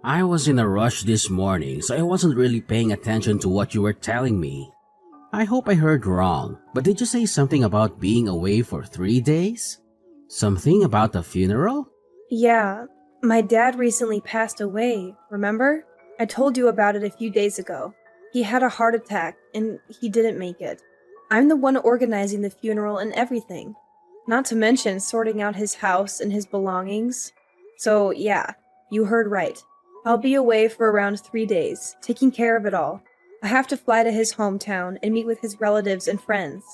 I was in a rush this morning, so I wasn't really paying attention to what you were telling me. I hope I heard wrong, but did you say something about being away for 3 days? Something about the funeral? Yeah, my dad recently passed away, remember? I told you about it a few days ago. He had a heart attack, and he didn't make it. I'm the one organizing the funeral and everything. Not to mention sorting out his house and his belongings. So, yeah, you heard right. I'll be away for around 3 days, taking care of it all. I have to fly to his hometown and meet with his relatives and friends.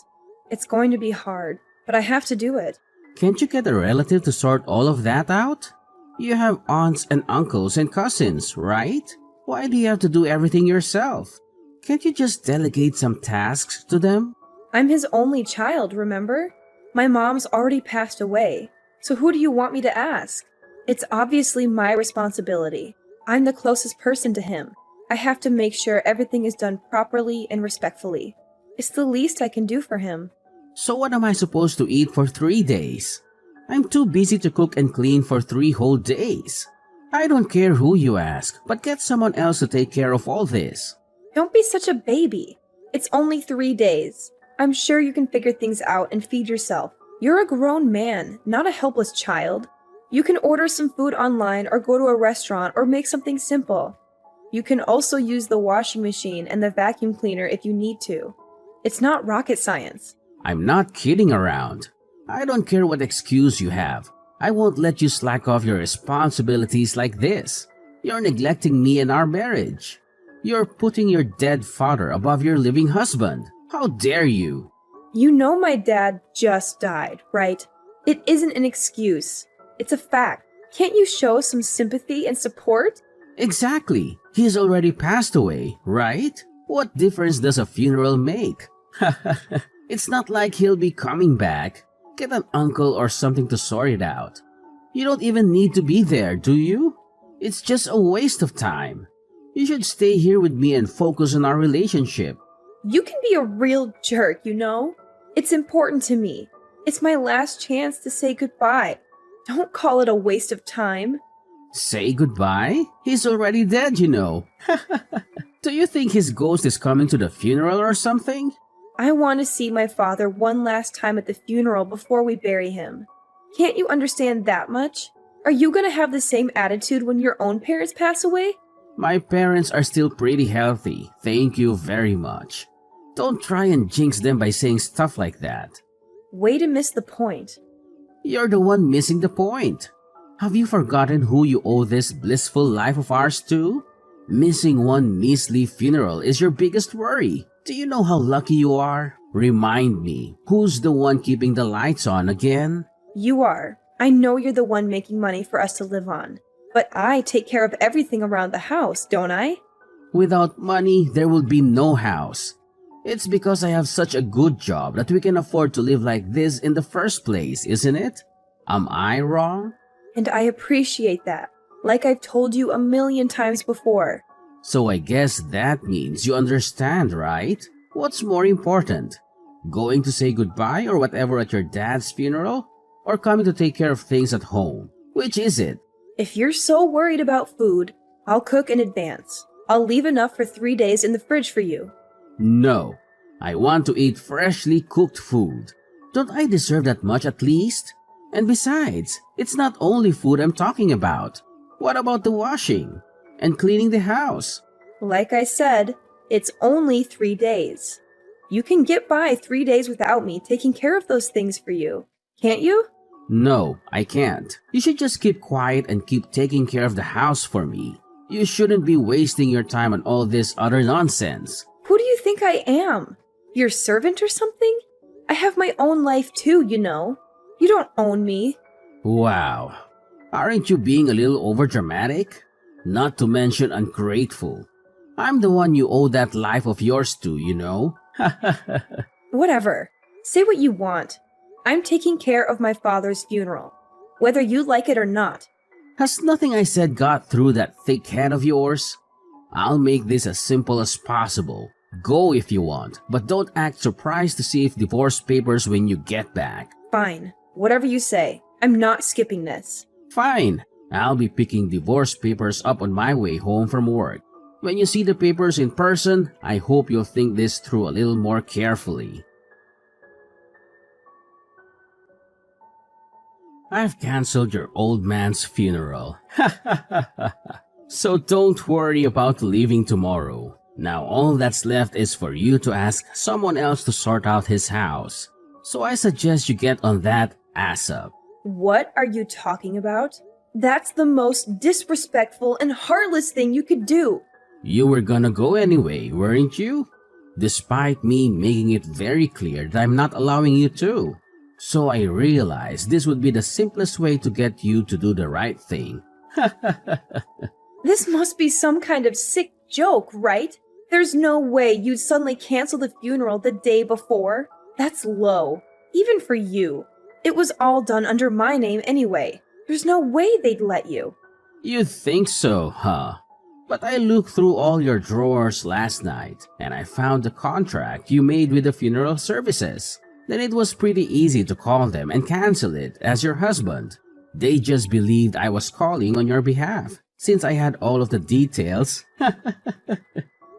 It's going to be hard, but I have to do it. Can't you get a relative to sort all of that out? You have aunts and uncles and cousins, right? Why do you have to do everything yourself? Can't you just delegate some tasks to them? I'm his only child, remember? My mom's already passed away, so who do you want me to ask? It's obviously my responsibility. I'm the closest person to him. I have to make sure everything is done properly and respectfully. It's the least I can do for him. So what am I supposed to eat for 3 days? I'm too busy to cook and clean for 3 whole days. I don't care who you ask, but get someone else to take care of all this. Don't be such a baby. It's only 3 days. I'm sure you can figure things out and feed yourself. You're a grown man, not a helpless child. You can order some food online or go to a restaurant or make something simple. You can also use the washing machine and the vacuum cleaner if you need to. It's not rocket science. I'm not kidding around. I don't care what excuse you have. I won't let you slack off your responsibilities like this. You're neglecting me and our marriage. You're putting your dead father above your living husband. How dare you? You know my dad just died, right? It isn't an excuse. It's a fact. Can't you show some sympathy and support? Exactly. He's already passed away, right? What difference does a funeral make? It's not like he'll be coming back. Get an uncle or something to sort it out. You don't even need to be there, do you? It's just a waste of time. You should stay here with me and focus on our relationship. You can be a real jerk, you know? It's important to me. It's my last chance to say goodbye. Don't call it a waste of time. Say goodbye? He's already dead, you know. Do you think his ghost is coming to the funeral or something? I want to see my father one last time at the funeral before we bury him. Can't you understand that much? Are you going to have the same attitude when your own parents pass away? My parents are still pretty healthy, thank you very much. Don't try and jinx them by saying stuff like that. Way to miss the point. You're the one missing the point. Have you forgotten who you owe this blissful life of ours to? Missing one measly funeral is your biggest worry. Do you know how lucky you are? Remind me, who's the one keeping the lights on again? You are. I know you're the one making money for us to live on. But I take care of everything around the house, don't I? Without money, there will be no house. It's because I have such a good job that we can afford to live like this in the first place, isn't it? Am I wrong? And I appreciate that, like I've told you a million times before. So I guess that means you understand, right? What's more important? Going to say goodbye or whatever at your dad's funeral? Or coming to take care of things at home? Which is it? If you're so worried about food, I'll cook in advance. I'll leave enough for 3 days in the fridge for you. No. I want to eat freshly cooked food. Don't I deserve that much at least? And besides, it's not only food I'm talking about. What about the washing? And cleaning the house? Like I said, it's only 3 days. You can get by 3 days without me taking care of those things for you, can't you? No, I can't. You should just keep quiet and keep taking care of the house for me. You shouldn't be wasting your time on all this other nonsense. Who do you think I am? Your servant or something? I have my own life too, you know. You don't own me. Wow. Aren't you being a little overdramatic? Not to mention ungrateful. I'm the one you owe that life of yours to, you know? Whatever. Say what you want. I'm taking care of my father's funeral, whether you like it or not. Has nothing I said got through that thick head of yours? I'll make this as simple as possible. Go if you want, but don't act surprised to see if divorce papers when you get back. Fine. Whatever you say. I'm not skipping this. Fine. I'll be picking divorce papers up on my way home from work. When you see the papers in person, I hope you'll think this through a little more carefully. I've canceled your old man's funeral. So don't worry about leaving tomorrow. Now all that's left is for you to ask someone else to sort out his house. So I suggest you get on that ASAP. What are you talking about? That's the most disrespectful and heartless thing you could do. You were gonna go anyway, weren't you? Despite me making it very clear that I'm not allowing you to. So I realized this would be the simplest way to get you to do the right thing. This must be some kind of sick joke, right? There's no way you'd suddenly cancel the funeral the day before. That's low, even for you. It was all done under my name anyway. There's no way they'd let you. You think so, huh? But I looked through all your drawers last night and I found the contract you made with the funeral services. Then it was pretty easy to call them and cancel it as your husband. They just believed I was calling on your behalf since I had all of the details.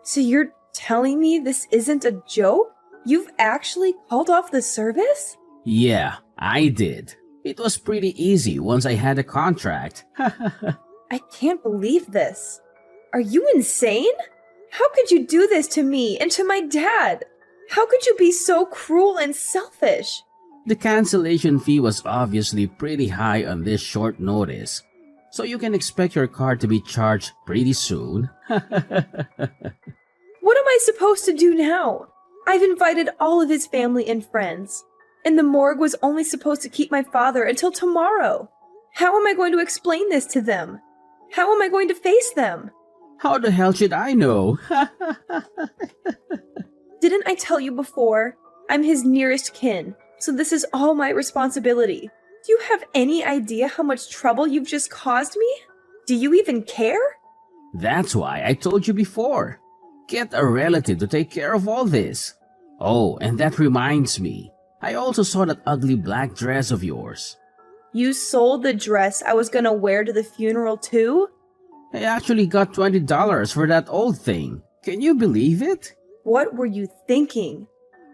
So you're telling me this isn't a joke? You've actually called off the service? Yeah, I did. It was pretty easy once I had a contract. I can't believe this. Are you insane? How could you do this to me and to my dad? How could you be so cruel and selfish? The cancellation fee was obviously pretty high on this short notice, so you can expect your car to be charged pretty soon. What am I supposed to do now? I've invited all of his family and friends, and the morgue was only supposed to keep my father until tomorrow. How am I going to explain this to them? How am I going to face them? How the hell should I know? Didn't I tell you before? I'm his nearest kin, so this is all my responsibility. Do you have any idea how much trouble you've just caused me? Do you even care? That's why I told you before. Get a relative to take care of all this. Oh, and that reminds me. I also saw that ugly black dress of yours. You sold the dress I was gonna wear to the funeral too? I actually got $20 for that old thing. Can you believe it? What were you thinking?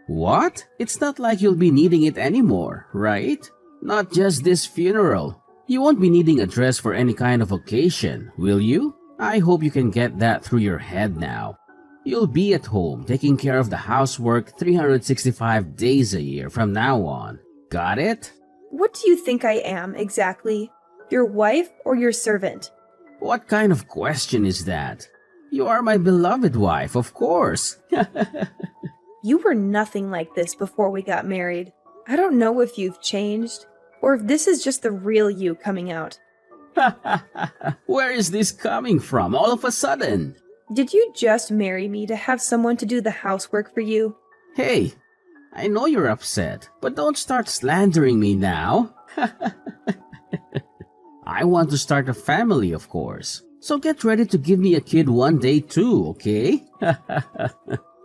What? It's not like you'll be needing it anymore, right? Not just this funeral. You won't be needing a dress for any kind of occasion, will you? I hope you can get that through your head now. You'll be at home taking care of the housework 365 days a year from now on. Got it? What do you think I am, exactly? Your wife or your servant? What kind of question is that? You are my beloved wife, of course. You were nothing like this before we got married. I don't know if you've changed, or if this is just the real you coming out. Where is this coming from all of a sudden? Did you just marry me to have someone to do the housework for you? Hey, I know you're upset, but don't start slandering me now. I want to start a family, of course. So get ready to give me a kid one day too, okay?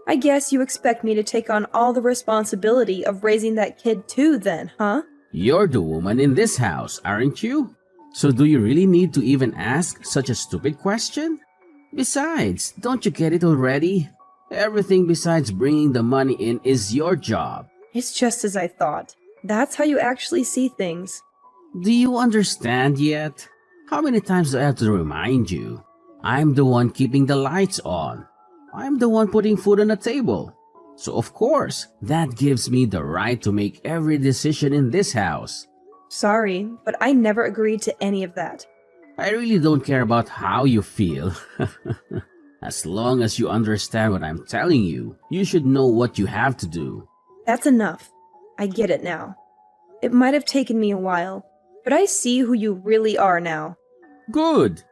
I guess you expect me to take on all the responsibility of raising that kid too then, huh? You're the woman in this house, aren't you? So do you really need to even ask such a stupid question? Besides, don't you get it already? Everything besides bringing the money in is your job. It's just as I thought. That's how you actually see things. Do you understand yet? How many times do I have to remind you? I'm the one keeping the lights on. I'm the one putting food on the table. So of course, that gives me the right to make every decision in this house. Sorry, but I never agreed to any of that. I really don't care about how you feel. As long as you understand what I'm telling you, you should know what you have to do. That's enough. I get it now. It might have taken me a while, but I see who you really are now. Good.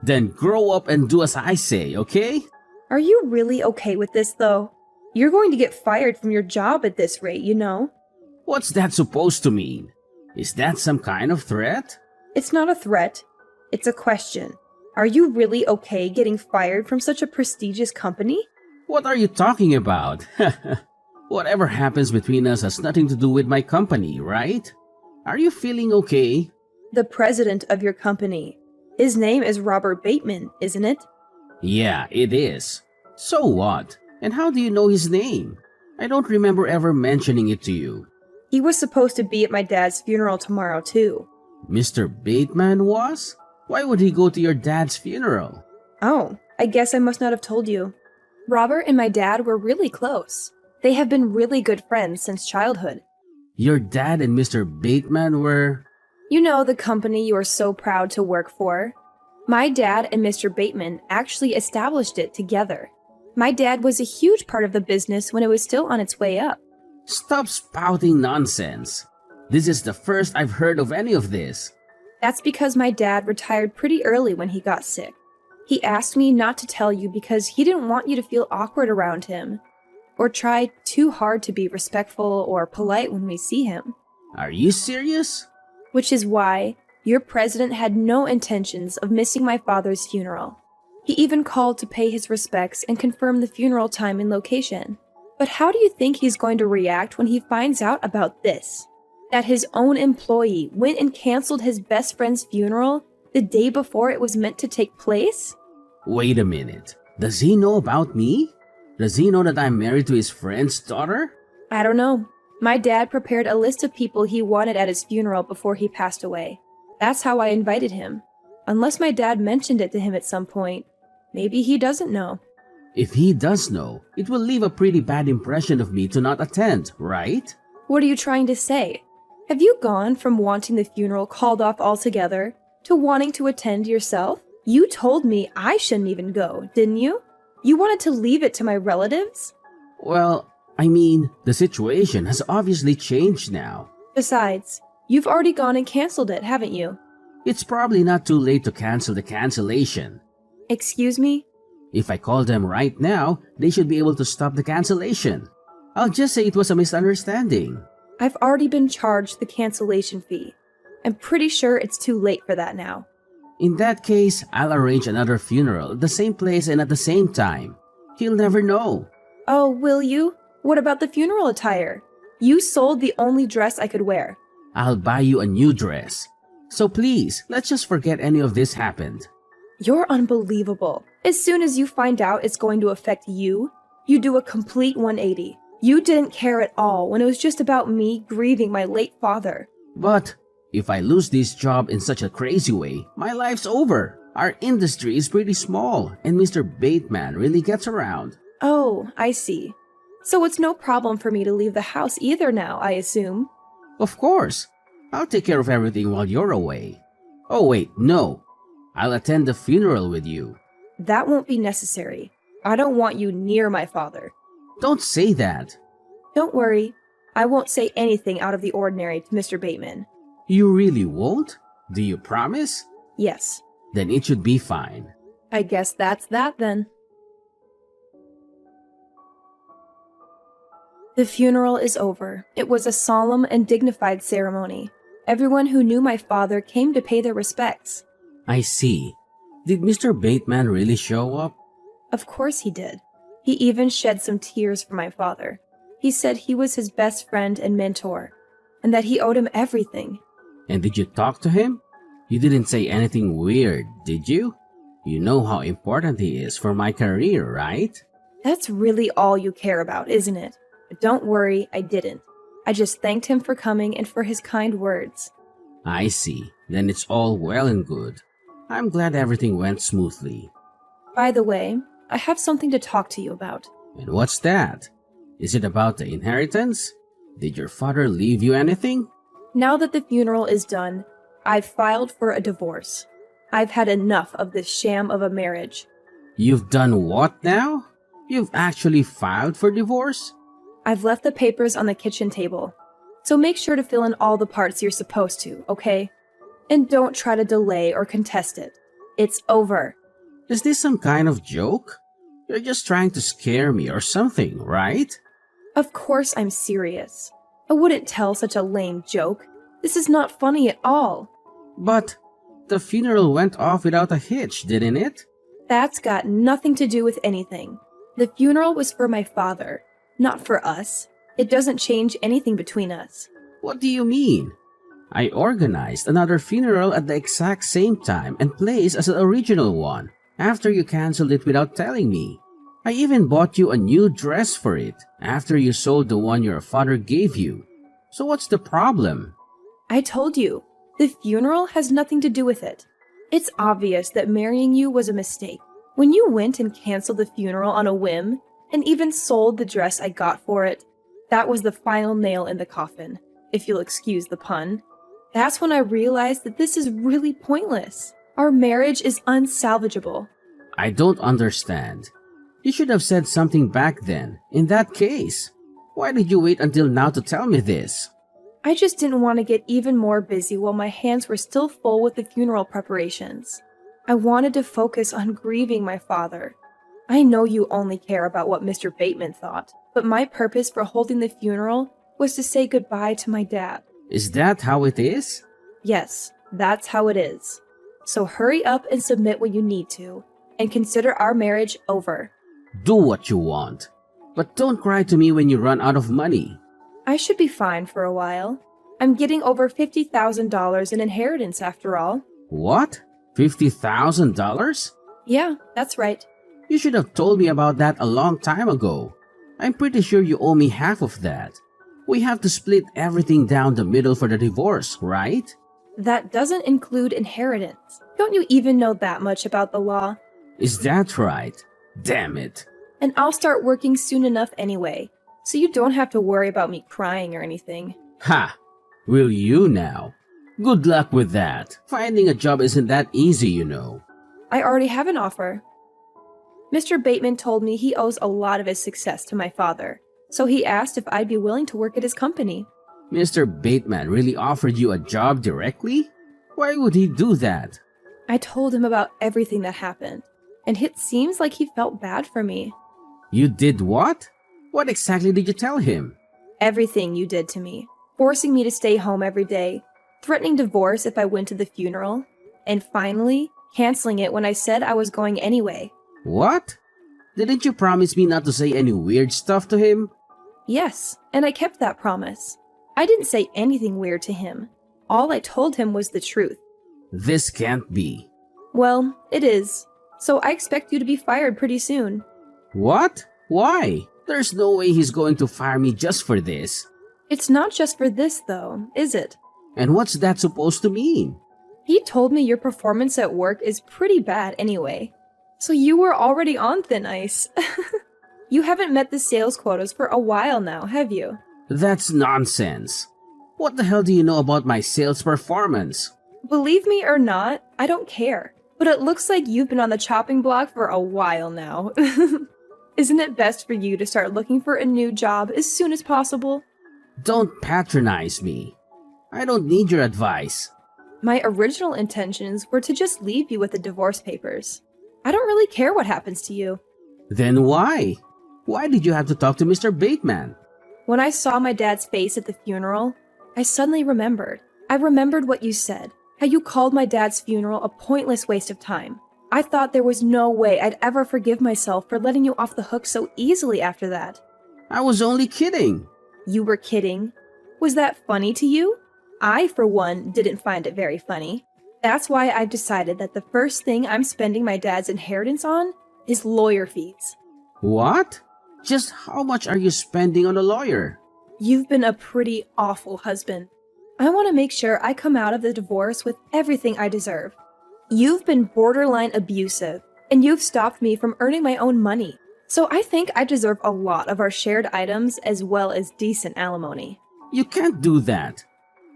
Then grow up and do as I say, okay? Are you really okay with this, though? You're going to get fired from your job at this rate, you know? What's that supposed to mean? Is that some kind of threat? It's not a threat. It's a question. Are you really okay getting fired from such a prestigious company? What are you talking about? Whatever happens between us has nothing to do with my company, right? Are you feeling okay? The president of your company. His name is Robert Bateman, isn't it? Yeah, it is. So what? And how do you know his name? I don't remember ever mentioning it to you. He was supposed to be at my dad's funeral tomorrow, too. Mr. Bateman was? Why would he go to your dad's funeral? Oh, I guess I must not have told you. Robert and my dad were really close. They have been really good friends since childhood. Your dad and Mr. Bateman were... You know, the company you are so proud to work for? My dad and Mr. Bateman actually established it together. My dad was a huge part of the business when it was still on its way up. Stop spouting nonsense. This is the first I've heard of any of this. That's because my dad retired pretty early when he got sick. He asked me not to tell you because he didn't want you to feel awkward around him, or try too hard to be respectful or polite when we see him. Are you serious? Which is why your president had no intentions of missing my father's funeral. He even called to pay his respects and confirm the funeral time and location. But how do you think he's going to react when he finds out about this? That his own employee went and canceled his best friend's funeral the day before it was meant to take place? Wait a minute. Does he know about me? Does he know that I'm married to his friend's daughter? I don't know. My dad prepared a list of people he wanted at his funeral before he passed away. That's how I invited him. Unless my dad mentioned it to him at some point. Maybe he doesn't know. If he does know, it will leave a pretty bad impression of me to not attend, right? What are you trying to say? Have you gone from wanting the funeral called off altogether to wanting to attend yourself? You told me I shouldn't even go, didn't you? You wanted to leave it to my relatives? Well, I mean, the situation has obviously changed now. Besides, you've already gone and canceled it, haven't you? It's probably not too late to cancel the cancellation. Excuse me? If I call them right now, they should be able to stop the cancellation. I'll just say it was a misunderstanding. I've already been charged the cancellation fee. I'm pretty sure it's too late for that now. In that case, I'll arrange another funeral at the same place and at the same time. He'll never know. Oh, will you? What about the funeral attire? You sold the only dress I could wear. I'll buy you a new dress. So please, let's just forget any of this happened. You're unbelievable. As soon as you find out it's going to affect you, you do a complete 180. You didn't care at all when it was just about me grieving my late father. But if I lose this job in such a crazy way, my life's over. Our industry is pretty small, and Mr. Bateman really gets around. Oh, I see. So it's no problem for me to leave the house either now, I assume. Of course. I'll take care of everything while you're away. Oh wait, no. I'll attend the funeral with you. That won't be necessary. I don't want you near my father. Don't say that. Don't worry. I won't say anything out of the ordinary to Mr. Bateman. You really won't? Do you promise? Yes. Then it should be fine. I guess that's that then. The funeral is over. It was a solemn and dignified ceremony. Everyone who knew my father came to pay their respects. I see. Did Mr. Bateman really show up? Of course he did. He even shed some tears for my father. He said he was his best friend and mentor, and that he owed him everything. And did you talk to him? You didn't say anything weird, did you? You know how important he is for my career, right? That's really all you care about, isn't it? But don't worry, I didn't. I just thanked him for coming and for his kind words. I see. Then it's all well and good. I'm glad everything went smoothly. By the way, I have something to talk to you about. And what's that? Is it about the inheritance? Did your father leave you anything? Now that the funeral is done, I've filed for a divorce. I've had enough of this sham of a marriage. You've done what now? You've actually filed for divorce? I've left the papers on the kitchen table. So make sure to fill in all the parts you're supposed to, okay? And don't try to delay or contest it. It's over. Is this some kind of joke? You're just trying to scare me or something, right? Of course I'm serious. I wouldn't tell such a lame joke. This is not funny at all. But the funeral went off without a hitch, didn't it? That's got nothing to do with anything. The funeral was for my father, not for us. It doesn't change anything between us. What do you mean? I organized another funeral at the exact same time and place as the original one after you canceled it without telling me. I even bought you a new dress for it after you sold the one your father gave you. So what's the problem? I told you, the funeral has nothing to do with it. It's obvious that marrying you was a mistake. When you went and canceled the funeral on a whim, and even sold the dress I got for it, that was the final nail in the coffin, if you'll excuse the pun. That's when I realized that this is really pointless. Our marriage is unsalvageable. I don't understand. You should have said something back then, in that case. Why did you wait until now to tell me this? I just didn't want to get even more busy while my hands were still full with the funeral preparations. I wanted to focus on grieving my father. I know you only care about what Mr. Bateman thought, but my purpose for holding the funeral was to say goodbye to my dad. Is that how it is? Yes, that's how it is. So hurry up and submit what you need to, and consider our marriage over. Do what you want, but don't cry to me when you run out of money. I should be fine for a while. I'm getting over $50,000 in inheritance after all. What? $50,000? Yeah, that's right. You should have told me about that a long time ago. I'm pretty sure you owe me half of that. We have to split everything down the middle for the divorce, right? That doesn't include inheritance. Don't you even know that much about the law? Is that right? Damn it. And I'll start working soon enough anyway, so you don't have to worry about me crying or anything. Ha! Will you now? Good luck with that. Finding a job isn't that easy, you know. I already have an offer. Mr. Bateman told me he owes a lot of his success to my father, so he asked if I'd be willing to work at his company. Mr. Bateman really offered you a job directly? Why would he do that? I told him about everything that happened, and it seems like he felt bad for me. You did what? What exactly did you tell him? Everything you did to me, forcing me to stay home every day, threatening divorce if I went to the funeral, and finally, canceling it when I said I was going anyway. What? Didn't you promise me not to say any weird stuff to him? Yes, and I kept that promise. I didn't say anything weird to him. All I told him was the truth. This can't be. Well, it is. So I expect you to be fired pretty soon. What? Why? There's no way he's going to fire me just for this. It's not just for this, though, is it? And what's that supposed to mean? He told me your performance at work is pretty bad anyway. So you were already on thin ice. You haven't met the sales quotas for a while now, have you? That's nonsense. What the hell do you know about my sales performance? Believe me or not, I don't care. But it looks like you've been on the chopping block for a while now. Isn't it best for you to start looking for a new job as soon as possible? Don't patronize me. I don't need your advice. My original intentions were to just leave you with the divorce papers. I don't really care what happens to you. Then why? Why did you have to talk to Mr. Bateman? When I saw my dad's face at the funeral, I suddenly remembered. I remembered what you said, how you called my dad's funeral a pointless waste of time. I thought there was no way I'd ever forgive myself for letting you off the hook so easily after that. I was only kidding. You were kidding? Was that funny to you? I, for one, didn't find it very funny. That's why I've decided that the first thing I'm spending my dad's inheritance on is lawyer fees. What? Just how much are you spending on a lawyer? You've been a pretty awful husband. I want to make sure I come out of the divorce with everything I deserve. You've been borderline abusive, and you've stopped me from earning my own money. So I think I deserve a lot of our shared items as well as decent alimony. You can't do that.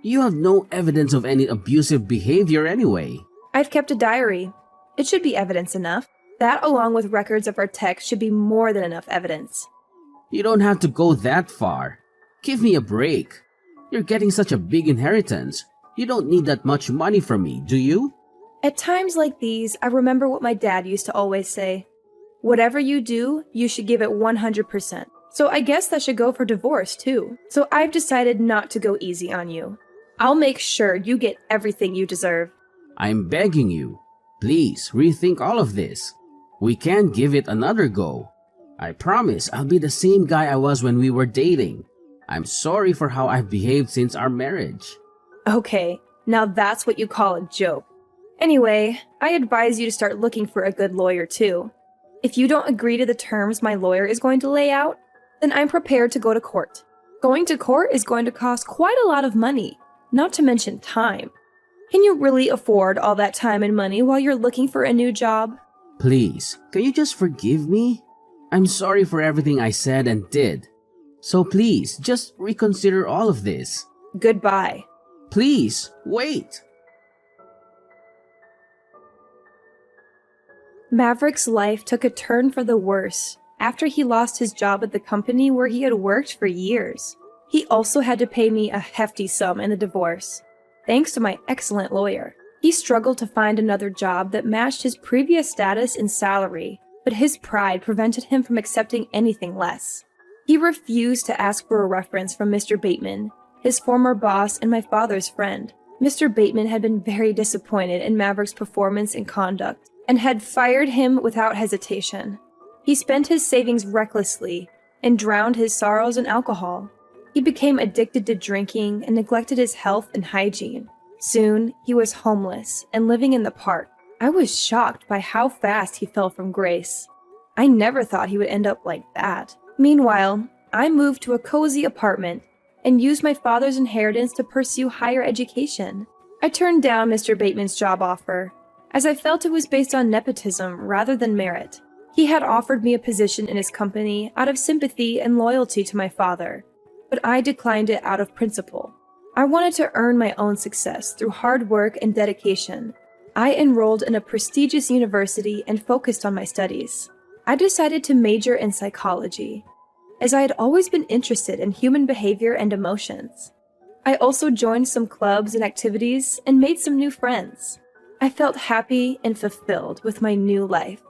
You have no evidence of any abusive behavior anyway. I've kept a diary. It should be evidence enough. That, along with records of our texts, should be more than enough evidence. You don't have to go that far. Give me a break. You're getting such a big inheritance. You don't need that much money from me, do you? At times like these, I remember what my dad used to always say. Whatever you do, you should give it 100%. So I guess that should go for divorce, too. So I've decided not to go easy on you. I'll make sure you get everything you deserve. I'm begging you. Please rethink all of this. We can give it another go. I promise I'll be the same guy I was when we were dating. I'm sorry for how I've behaved since our marriage. Okay, now that's what you call a joke. Anyway, I advise you to start looking for a good lawyer too. If you don't agree to the terms my lawyer is going to lay out, then I'm prepared to go to court. Going to court is going to cost quite a lot of money, not to mention time. Can you really afford all that time and money while you're looking for a new job? Please, can you just forgive me? I'm sorry for everything I said and did. So please, just reconsider all of this. Goodbye. Please, wait. Maverick's life took a turn for the worse after he lost his job at the company where he had worked for years. He also had to pay me a hefty sum in the divorce. Thanks to my excellent lawyer, he struggled to find another job that matched his previous status and salary, but his pride prevented him from accepting anything less. He refused to ask for a reference from Mr. Bateman, his former boss and my father's friend. Mr. Bateman had been very disappointed in Maverick's performance and conduct, and had fired him without hesitation. He spent his savings recklessly and drowned his sorrows in alcohol. He became addicted to drinking and neglected his health and hygiene. Soon, he was homeless and living in the park. I was shocked by how fast he fell from grace. I never thought he would end up like that. Meanwhile, I moved to a cozy apartment and used my father's inheritance to pursue higher education. I turned down Mr. Bateman's job offer, as I felt it was based on nepotism rather than merit. He had offered me a position in his company out of sympathy and loyalty to my father, but I declined it out of principle. I wanted to earn my own success through hard work and dedication. I enrolled in a prestigious university and focused on my studies. I decided to major in psychology, as I had always been interested in human behavior and emotions. I also joined some clubs and activities and made some new friends. I felt happy and fulfilled with my new life.